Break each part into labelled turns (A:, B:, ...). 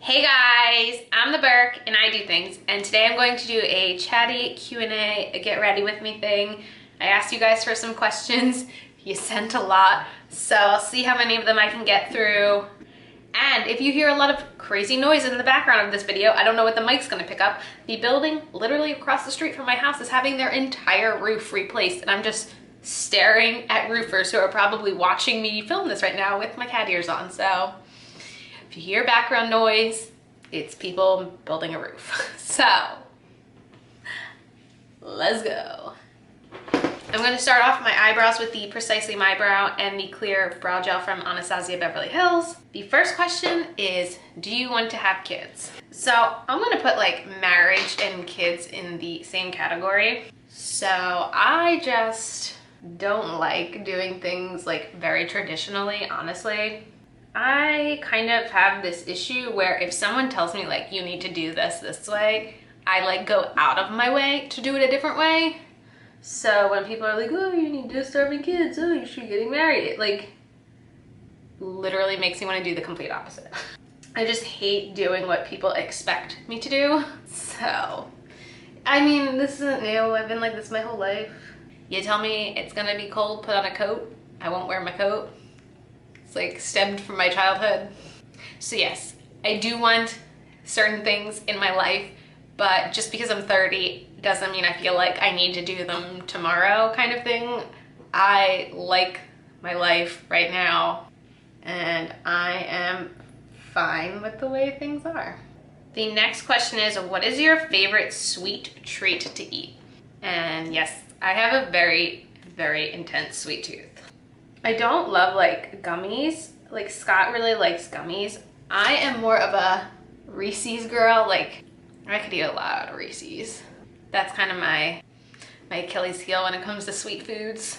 A: Hey guys, I'm the Burke and I do things, and today I'm going to do a chatty Q&A, a get ready with me thing. I asked you guys for some questions. You sent a lot, so I'll see how many of them I can get through. And if you hear a lot of crazy noise in the background of this video, I don't know what the mic's gonna pick up. The building literally across the street from my house is having their entire roof replaced, and I'm just staring at roofers who are probably watching me film this right now with my cat ears on, so if you hear background noise, it's people building a roof. So, let's go. I'm going to start off my eyebrows with the Precisely My Brow and the clear brow gel from Anastasia Beverly Hills. The first question is, do you want to have kids? So I'm going to put like marriage and kids in the same category. So I just don't like doing things like very traditionally, honestly. I kind of have this issue where if someone tells me like, you need to do this way, I like go out of my way to do it a different way. So when people are like, oh, you need to start having kids, oh, you should be getting married, it like literally makes me want to do the complete opposite. I just hate doing what people expect me to do. So, I mean, this isn't new. I've been like this my whole life. You tell me it's gonna be cold, put on a coat. I won't wear my coat. Like stemmed from my childhood. So yes, I do want certain things in my life, but just because I'm 30 doesn't mean I feel like I need to do them tomorrow kind of thing. I like my life right now and I am fine with the way things are. The next question is, what is your favorite sweet treat to eat? And yes, I have a very, very intense sweet tooth. I don't love like gummies. Like Scott really likes gummies. I am more of a Reese's girl. Like I could eat a lot of Reese's. That's kind of my Achilles heel when it comes to sweet foods.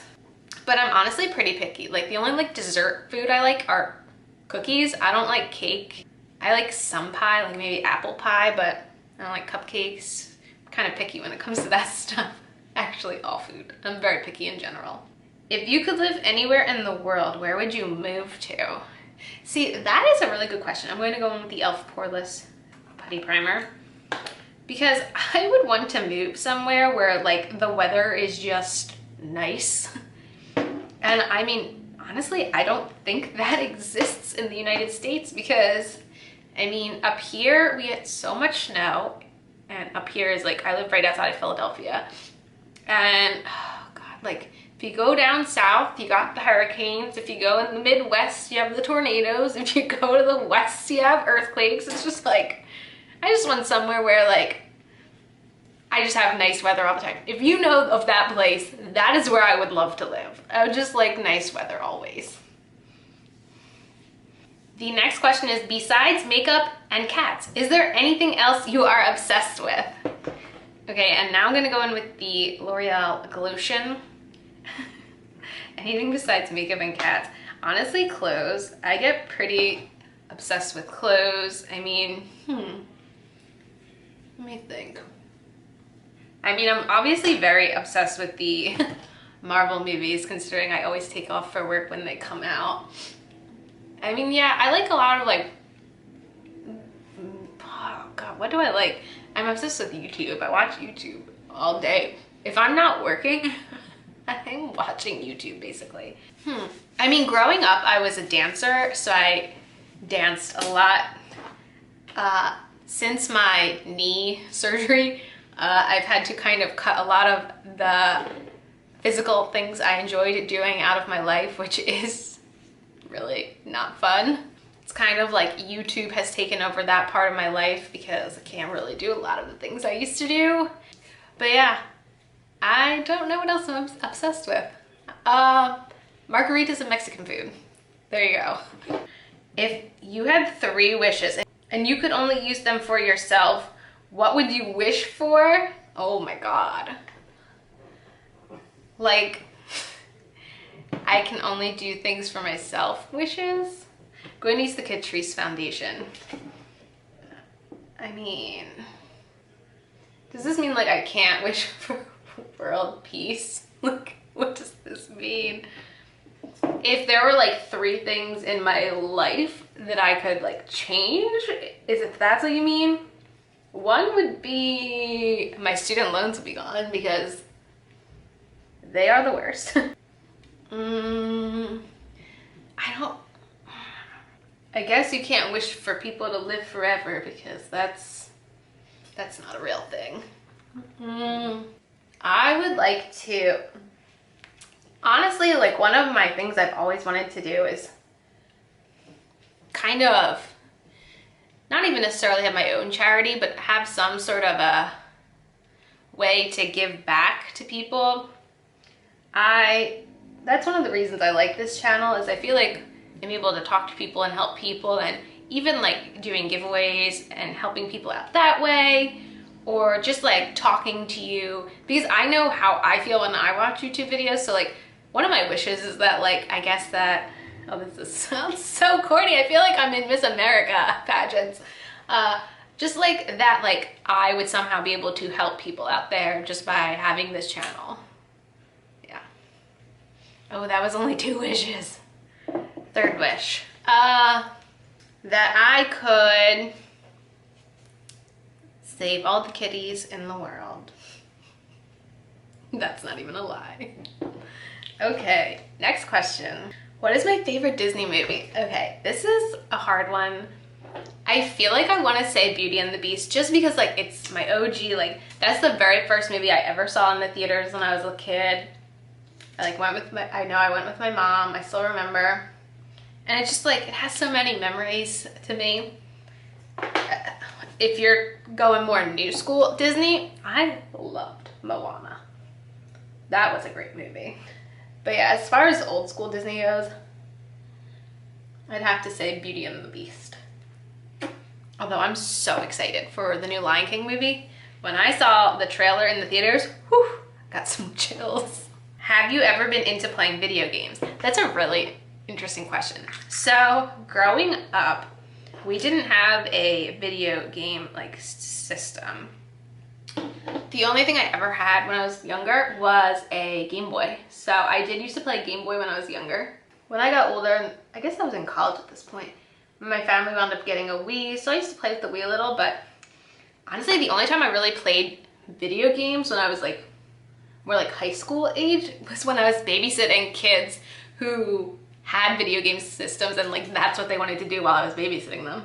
A: But I'm honestly pretty picky. Like the only like dessert food I like are cookies. I don't like cake. I like some pie, like maybe apple pie, but I don't like cupcakes. I'm kind of picky when it comes to that stuff. Actually, all food. I'm very picky in general. If you could live anywhere in the world, where would you move to? See, that is a really good question. I'm going to go in with the e.l.f. Poreless Putty Primer because I would want to move somewhere where like the weather is just nice. And I mean, honestly, I don't think that exists in the United States because, I mean, up here we get so much snow, and up here is like, I live right outside of Philadelphia. And, oh God, like, if you go down south, you got the hurricanes. If you go in the Midwest, you have the tornadoes. If you go to the West, you have earthquakes. It's just like, I just want somewhere where like, I just have nice weather all the time. If you know of that place, that is where I would love to live. I would just like nice weather always. The next question is, besides makeup and cats, is there anything else you are obsessed with? Okay, and now I'm gonna go in with the L'Oreal Glotion. Anything besides makeup and cats. Honestly, clothes. I get pretty obsessed with clothes. I mean, let me think. I mean, I'm obviously very obsessed with the Marvel movies, considering I always take off for work when they come out. I mean, yeah, I like a lot of like, oh God, what do I like? I'm obsessed with YouTube. I watch YouTube all day. If I'm not working, I'm watching YouTube basically. I mean, growing up, I was a dancer, so I danced a lot. Since my knee surgery, I've had to kind of cut a lot of the physical things I enjoyed doing out of my life, which is really not fun. It's kind of like YouTube has taken over that part of my life because I can't really do a lot of the things I used to do. But yeah, I don't know what else I'm obsessed with. Margaritas and Mexican food. There you go. If you had 3 wishes and you could only use them for yourself, what would you wish for? Oh my God. Like, I can only do things for myself wishes? I'm going to use the Catrice foundation. I mean, does this mean like I can't wish for world peace? Like, what does this mean? if there were like 3 things in my life that I could like change, if that's what you mean, one would be my student loans would be gone because they are the worst. I guess you can't wish for people to live forever because that's not a real thing. I would like to, honestly, like one of my things I've always wanted to do is kind of, not even necessarily have my own charity, but have some sort of a way to give back to people. That's one of the reasons I like this channel, is I feel like I'm able to talk to people and help people, and even like doing giveaways and helping people out that way, or just like talking to you, because I know how I feel when I watch YouTube videos. So like one of my wishes is that, like, I guess that, oh, sounds so corny. I feel like I'm in Miss America pageants. Just like that, like I would somehow be able to help people out there just by having this channel. Yeah. Oh, that was only 2 wishes. 3rd wish. That I could save all the kitties in the world. That's not even a lie. Okay, next question. What is my favorite Disney movie? Okay, this is a hard one. I feel like I want to say Beauty and the Beast just because like it's my OG, like that's the very first movie I ever saw in the theaters when I was a kid. I went with my mom, I still remember. And it's just like, it has so many memories to me. If you're going more new school Disney, I loved Moana. That was a great movie. But yeah, as far as old school Disney goes, I'd have to say Beauty and the Beast. Although I'm so excited for the new Lion King movie. When I saw the trailer in the theaters, whew, got some chills. Have you ever been into playing video games? That's a really interesting question. So growing up, we didn't have a video game like system. The only thing I ever had when I was younger was a Game Boy. So I did used to play Game Boy when I was younger. When I got older, I guess I was in college at this point, my family wound up getting a Wii, so I used to play with the Wii a little, but honestly, the only time I really played video games when I was like more like high school age was when I was babysitting kids who had video game systems, and like that's what they wanted to do while I was babysitting them.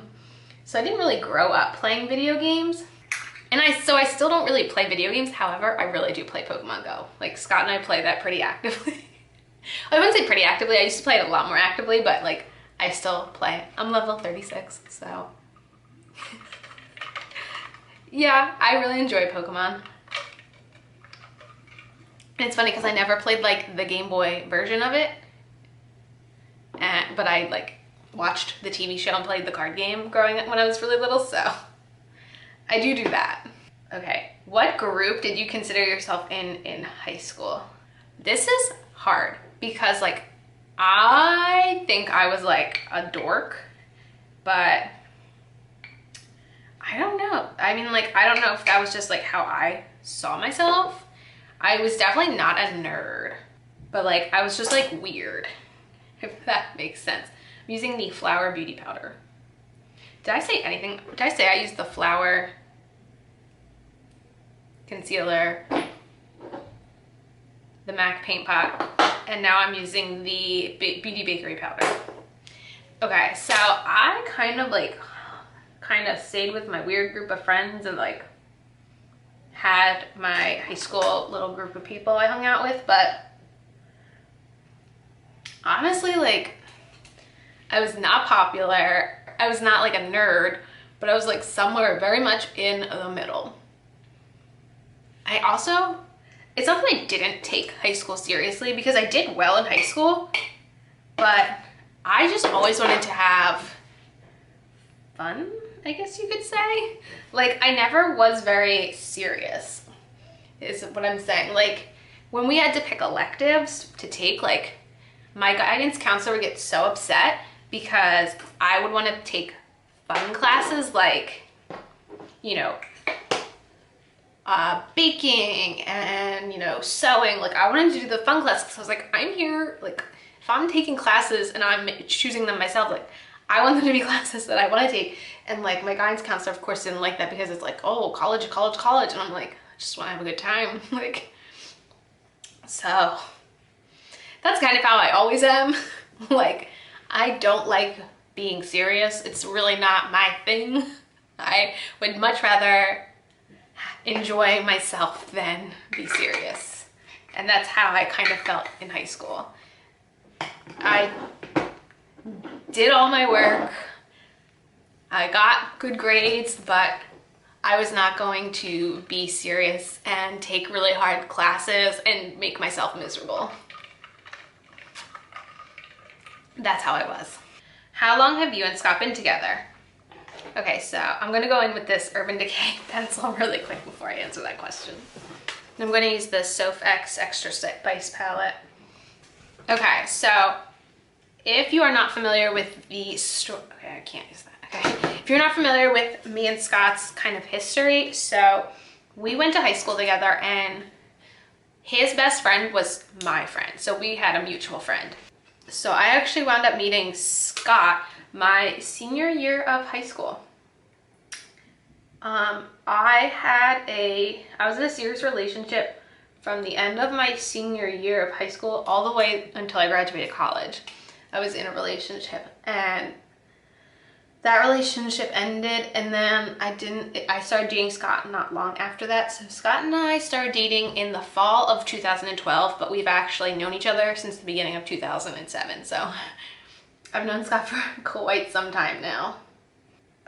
A: So I didn't really grow up playing video games. And so I still don't really play video games. However, I really do play Pokemon Go. Like Scott and I play that pretty actively. I wouldn't say pretty actively. I used to play it a lot more actively, but like I still play. I'm level 36, so. Yeah, I really enjoy Pokemon. And it's funny because I never played like the Game Boy version of it. But I like watched the TV show and played the card game growing up when I was really little, so I do that. Okay, what group did you consider yourself in high school? This is hard because like I think I was like a dork, but I don't know. I mean, like, I don't know if that was just like how I saw myself. I was definitely not a nerd, but like I was just like weird, if that makes sense. I'm using the Flower Beauty Powder. Did I say anything? Did I say I used the Flower concealer, the MAC paint pot, and now I'm using the Beauty Bakery powder? Okay, so I kind of stayed with my weird group of friends and like had my high school little group of people I hung out with, but honestly, like, I was not popular. I was not like a nerd, but I was like somewhere very much in the middle. It's not that I didn't take high school seriously, because I did well in high school, but I just always wanted to have fun, I guess you could say. Like, I never was very serious, is what I'm saying. Like, when we had to pick electives to take, like, my guidance counselor would get so upset because I would want to take fun classes like, you know, baking and, you know, sewing. Like, I wanted to do the fun classes. So I was like, I'm here, like, if I'm taking classes and I'm choosing them myself, like I want them to be classes that I want to take. And like my guidance counselor, of course, didn't like that because it's like, oh, college. And I'm like, I just want to have a good time. Like, so that's kind of how I always am. Like, I don't like being serious. It's really not my thing. I would much rather enjoy myself than be serious. And that's how I kind of felt in high school. I did all my work. I got good grades, but I was not going to be serious and take really hard classes and make myself miserable. That's how I was. How long have you and Scott been together? Okay, so I'm gonna go in with this Urban Decay pencil really quick before I answer that question. I'm gonna use the Soph-X Extra Spice palette. Okay, so if you are not familiar with the story, okay, I can't use that. Okay, if you're not familiar with me and Scott's kind of history, so we went to high school together and his best friend was my friend. So we had a mutual friend. So I actually wound up meeting Scott my senior year of high school. I was in a serious relationship from the end of my senior year of high school all the way until I graduated college. I was in a relationship and that relationship ended, and then I started dating Scott not long after that. So Scott and I started dating in the fall of 2012, but we've actually known each other since the beginning of 2007. So I've known Scott for quite some time now.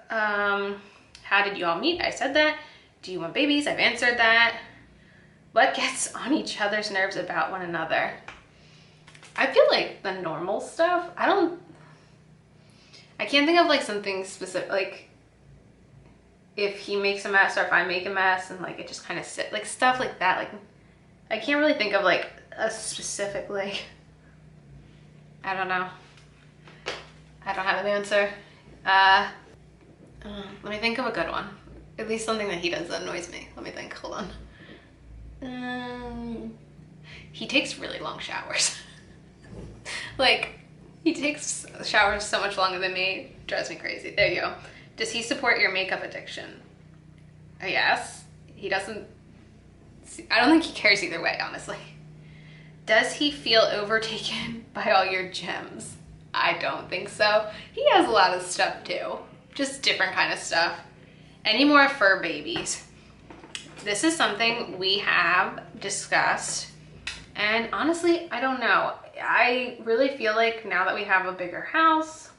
A: How did you all meet? I said that. Do you want babies? I've answered that. What gets on each other's nerves about one another? I feel like the normal stuff. I can't think of like something specific, like if he makes a mess or if I make a mess and like it just kind of sit, like stuff like that. Like I can't really think of like a specific, like, I don't know. I don't have an answer. Let me think of a good one. At least something that he does that annoys me. Let me think, hold on. He takes really long showers. Like, he takes showers so much longer than me. It drives me crazy. There you go. Does he support your makeup addiction? Yes. He doesn't. I don't think he cares either way, honestly. Does he feel overtaken by all your gems? I don't think so. He has a lot of stuff too. Just different kind of stuff. Any more fur babies? This is something we have discussed. And honestly, I don't know. I really feel like now that we have a bigger house,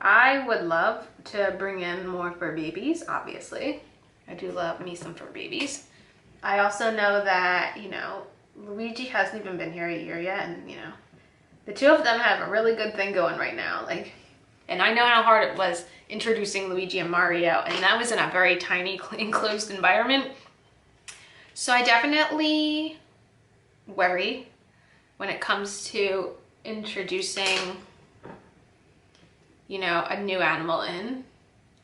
A: I would love to bring in more fur babies, obviously. I do love me some fur babies. I also know that, you know, Luigi hasn't even been here a year yet, and, you know, the two of them have a really good thing going right now. Like, and I know how hard it was introducing Luigi and Mario, and that was in a very tiny, enclosed environment. So I definitely worry when it comes to introducing, you know, a new animal in.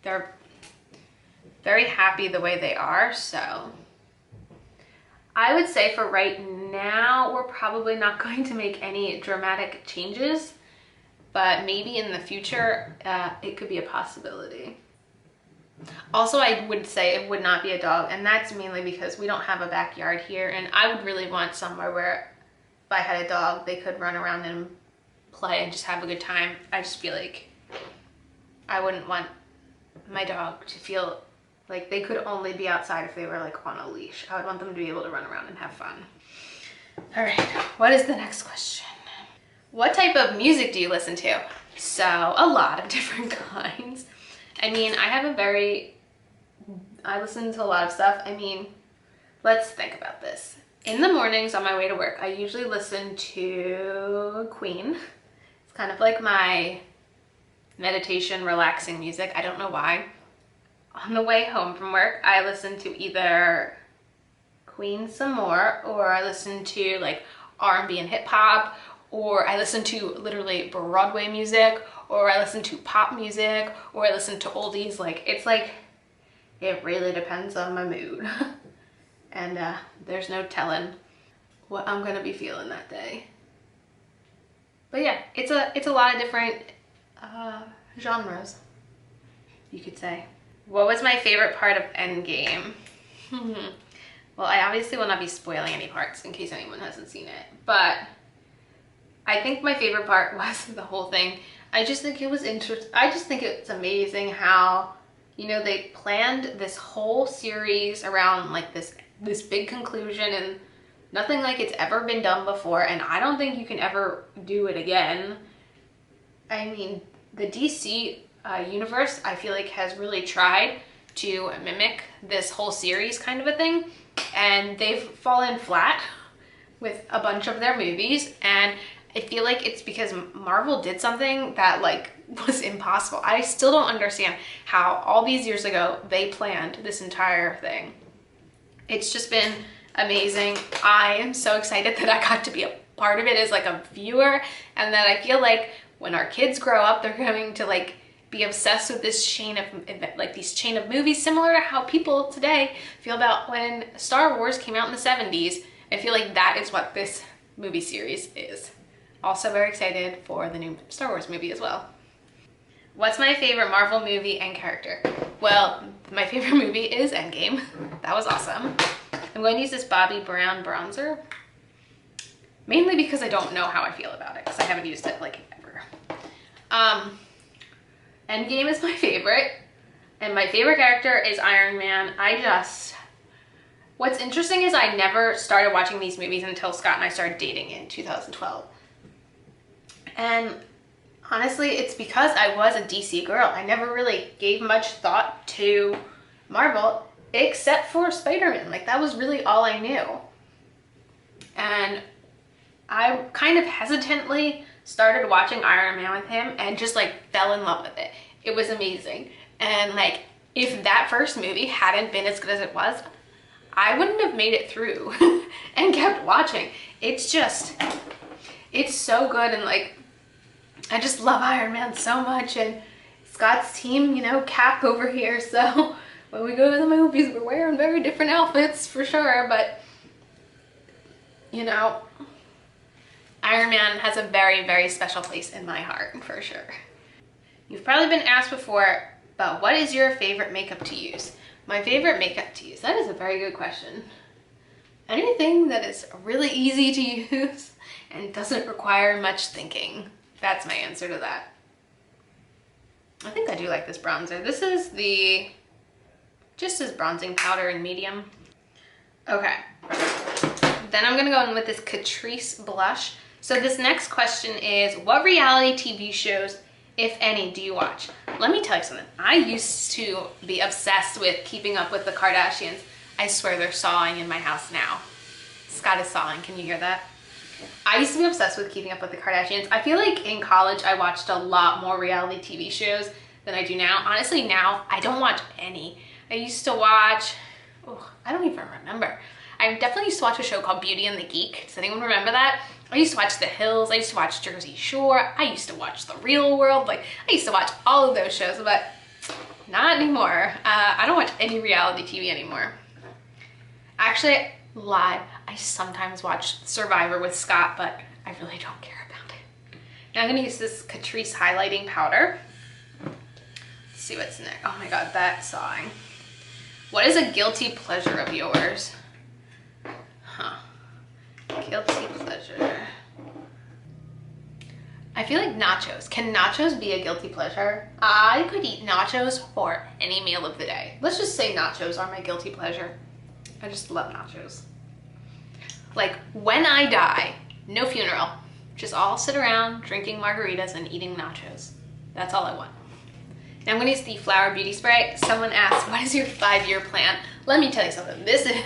A: They're very happy the way they are, so I would say for right now, we're probably not going to make any dramatic changes, but maybe in the future, it could be a possibility. Also, I would say it would not be a dog, and that's mainly because we don't have a backyard here, and I would really want somewhere where if I had a dog, they could run around and play and just have a good time. I just feel like I wouldn't want my dog to feel like they could only be outside if they were like on a leash. I would want them to be able to run around and have fun. All right, what is the next question? What type of music do you listen to? So a lot of different kinds. I mean, I listen to a lot of stuff. I mean, let's think about this. In the mornings on my way to work, I usually listen to Queen. It's kind of like my meditation, relaxing music. I don't know why. On the way home from work, I listen to either Queen some more, or I listen to like R&B and hip hop, or I listen to literally Broadway music, or I listen to pop music, or I listen to oldies. Like, it's like, it really depends on my mood. And there's no telling what I'm gonna be feeling that day. But yeah, it's a lot of different genres, you could say. What was my favorite part of Endgame? Well, I obviously will not be spoiling any parts in case anyone hasn't seen it, but I think my favorite part was the whole thing. I just think it was interesting. I just think it's amazing how, you know, they planned this whole series around like this big conclusion, and nothing like it's ever been done before, and I don't think you can ever do it again. I mean, the DC universe, I feel like, has really tried to mimic this whole series kind of a thing, and they've fallen flat with a bunch of their movies, and I feel like it's because Marvel did something that like was impossible. I still don't understand how all these years ago they planned this entire thing. It's just been amazing. I am so excited that I got to be a part of it as like a viewer, and that I feel like when our kids grow up, they're going to like be obsessed with this chain of movies, similar to how people today feel about when Star Wars came out in the 70s. I feel like that is what this movie series is. Also very excited for the new Star Wars movie as well. What's my favorite Marvel movie and character? Well, my favorite movie is Endgame. That was awesome. I'm going to use this Bobbi Brown bronzer, mainly because I don't know how I feel about it, because I haven't used it like ever. Endgame is my favorite, and my favorite character is Iron Man. What's interesting is I never started watching these movies until Scott and I started dating in 2012. And honestly, it's because I was a DC girl. I never really gave much thought to Marvel, except for Spider-Man. Like, that was really all I knew. And I kind of hesitantly started watching Iron Man with him and just like fell in love with it. It was amazing. And like, if that first movie hadn't been as good as it was, I wouldn't have made it through and kept watching. It's so good, and like, I just love Iron Man so much, and Scott's team, you know, Cap over here, so when we go to the movies, we're wearing very different outfits for sure, but you know, Iron Man has a very, very special place in my heart for sure. You've probably been asked before, but what is your favorite makeup to use? My favorite makeup to use, that is a very good question. Anything that is really easy to use and doesn't require much thinking. That's my answer to that. I think I do like this bronzer. This is the just as bronzing powder in medium. Okay. Then I'm gonna go in with this Catrice blush. So this next question is, what reality TV shows, if any, do you watch? Let me tell you something. I used to be obsessed with Keeping Up with the Kardashians. I swear they're sawing in my house now. Scott is sawing, can you hear that? I used to be obsessed with Keeping Up with the Kardashians. I feel like in college I watched a lot more reality TV shows than I do now. Honestly, now I don't watch any. I used to watch, I don't even remember. I definitely used to watch a show called Beauty and the Geek. Does anyone remember that? I used to watch The Hills. I used to watch Jersey Shore. I used to watch The Real World. Like, I used to watch all of those shows, but not anymore. I don't watch any reality TV anymore. Actually, live, I sometimes watch Survivor with Scott, but I really don't care about it. Now I'm gonna use this Catrice highlighting powder. Let's see what's next. Oh my God, that sawing. What is a guilty pleasure of yours? Guilty pleasure. I feel like nachos. Can nachos be a guilty pleasure? I could eat nachos for any meal of the day. Let's just say nachos are my guilty pleasure. I just love nachos. Like, when I die, no funeral, just all sit around drinking margaritas and eating nachos. That's all I want. Now I'm gonna use the Flower Beauty Spray. Someone asked, what is your 5-year plan? Let me tell you something. This is...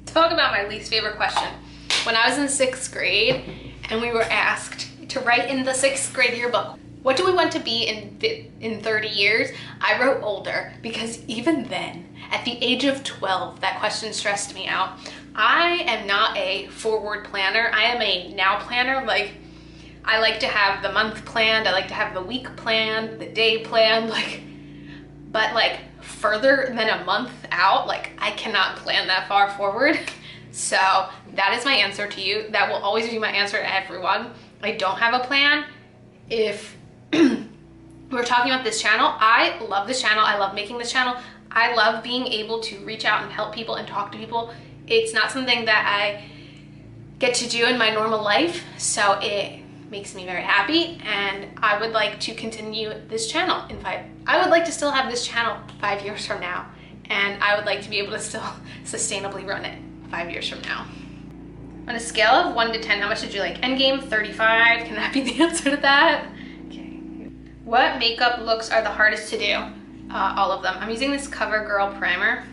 A: Talk about my least favorite question. When I was in 6th grade and we were asked to write in the 6th grade yearbook, what do we want to be in 30 years? I wrote older, because even then, at the age of 12, that question stressed me out. I am not a forward planner. I am a now planner. Like, I like to have the month planned. I like to have the week planned, the day planned, but like further than a month out, like I cannot plan that far forward. So that is my answer to you. That will always be my answer to everyone. I don't have a plan. If we're talking about this channel, I love this channel. I love making this channel. I love being able to reach out and help people and talk to people. It's not something that I get to do in my normal life, so it makes me very happy, and I would like to continue this channel I would like to still have this channel 5 years from now, and I would like to be able to still sustainably run it 5 years from now. On a scale of 1 to 10, how much did you like Endgame? 35. Can that be the answer to that? Okay. What makeup looks are the hardest to do? All of them. I'm using this CoverGirl primer.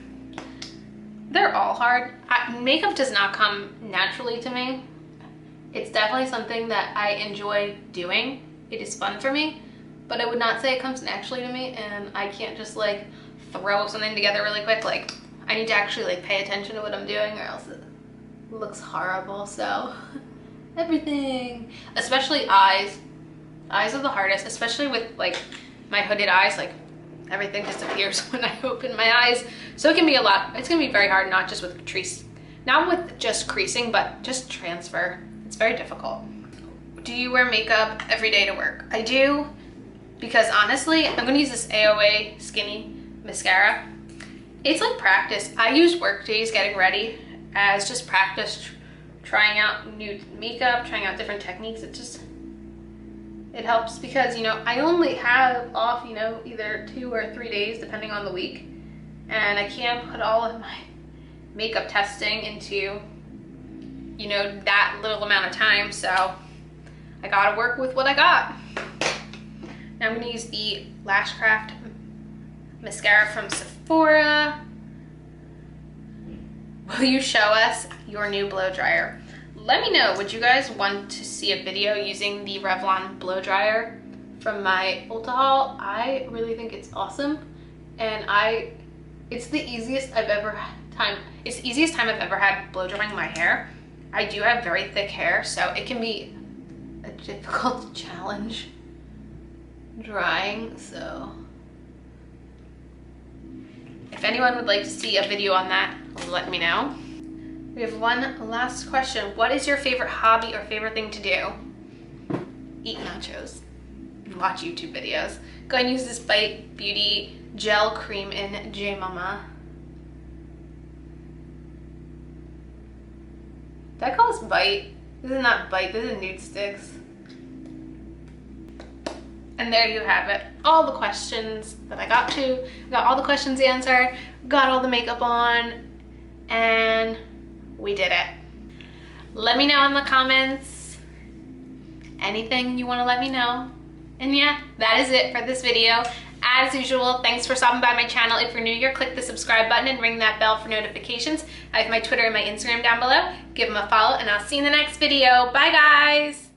A: They're all hard. Makeup does not come naturally to me. It's definitely something that I enjoy doing. It is fun for me, but I would not say it comes naturally to me, and I can't just like throw something together really quick. Like, I need to actually like pay attention to what I'm doing, or else it looks horrible. So everything, especially eyes. Eyes are the hardest, especially with like my hooded eyes. Like, everything disappears when I open my eyes. So it can be a lot. It's gonna be very hard, not just with just creasing, but just transfer. It's very difficult. Do you wear makeup every day to work? I do, because honestly, I'm gonna use this AOA Skinny mascara. It's like practice. I use work days getting ready as just practice, trying out new makeup, trying out different techniques. It helps because, you know, I only have off, you know, either 2 or 3 days depending on the week, and I can't put all of my makeup testing into, you know, that little amount of time, so I gotta work with what I got. Now I'm gonna use the Lashcraft mascara from Sephora. Will you show us your new blow dryer? Let me know, would you guys want to see a video using the Revlon blow dryer from my Ulta haul? I really think it's awesome, and it's the easiest it's the easiest time I've ever had blow drying my hair. I do have very thick hair, so it can be a difficult challenge drying, so if anyone would like to see a video on that, let me know. We have one last question. What is your favorite hobby or favorite thing to do? Eat nachos and watch YouTube videos. Go and use this Bite Beauty gel cream in J Mama. Did I call this Bite? This is not Bite, this is Nude Sticks. And there you have it. All the questions that I got to. Got all the questions answered, got all the makeup on, and we did it. Let me know in the comments anything you want to let me know. And yeah, that is it for this video. As usual, thanks for stopping by my channel. If you're new here, click the subscribe button and ring that bell for notifications. I have my Twitter and my Instagram down below. Give them a follow, and I'll see you in the next video. Bye, guys.